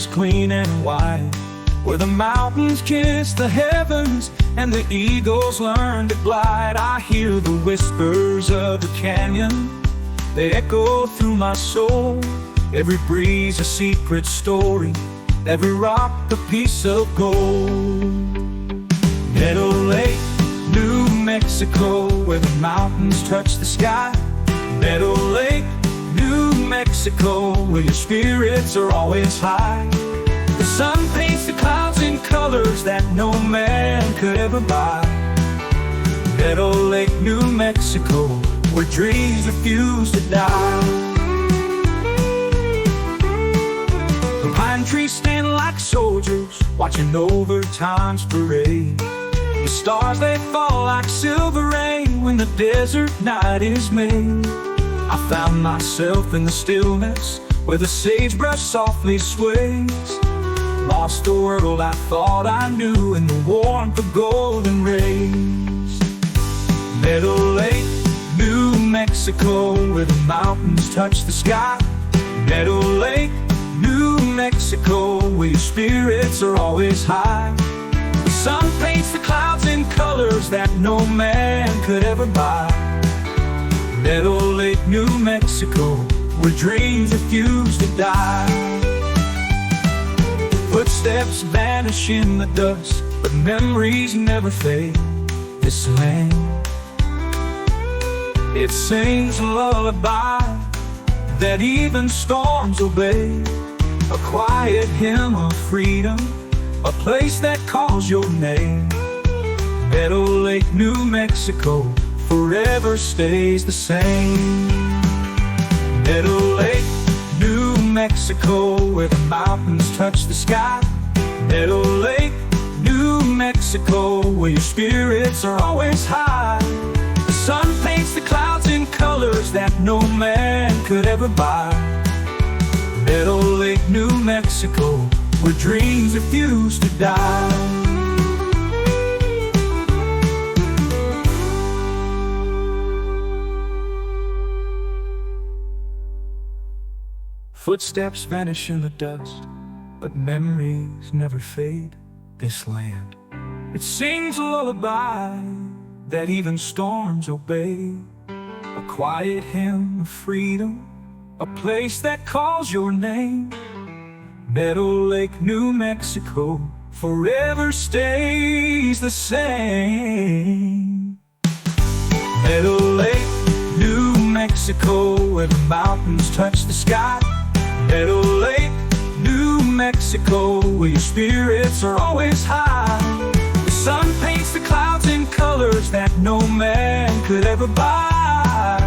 is clean and white, where the mountains kiss the heavens and the eagles learn to glide. I hear the whispers of the canyon, they echo through my soul. Every breeze a secret story, every rock a piece of gold. Meadow Lake, New Mexico, where the mountains touch the sky. Meadow Lake, New Mexico, where your spirits are always high. The sun paints the clouds in colors that no man could ever buy. Meadow Lake, New Mexico, where dreams refuse to die. The pine trees stand like soldiers, watching over time's parade. The stars, they fall like silver rain when the desert night is made. I found myself in the stillness where the sagebrush softly sways. Lost the world I thought I knew in the warmth of golden rays. Meadow Lake, New Mexico, where the mountains touch the sky. Meadow Lake, New Mexico, where your spirits are always high. The sun paints the clouds in colors that no man could ever buy. Meadow Lake, New Mexico, where dreams refuse to die. Footsteps vanish in the dust, but memories never fade. This land, it sings a lullaby that even storms obey. A quiet hymn of freedom, a place that calls your name. Meadow Lake, New Mexico, forever stays the same. Meadow Lake, New Mexico, where the mountains touch the sky. Meadow Lake, New Mexico, where your spirits are always high. The sun paints the clouds in colors that no man could ever buy. Meadow Lake, New Mexico, where dreams refuse to die. Footsteps vanish in the dust, but memories never fade. This land, it sings a lullaby that even storms obey. A quiet hymn of freedom, a place that calls your name. Meadow Lake, New Mexico, forever stays the same. Meadow Lake, New Mexico, where the mountains touch the sky. Meadow Lake, New Mexico, where your spirits are always high. The sun paints the clouds in colors that no man could ever buy.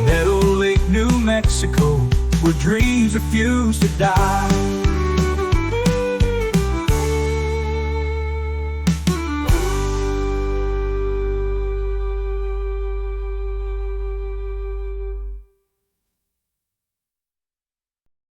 Meadow Lake, New Mexico, where dreams refuse to die.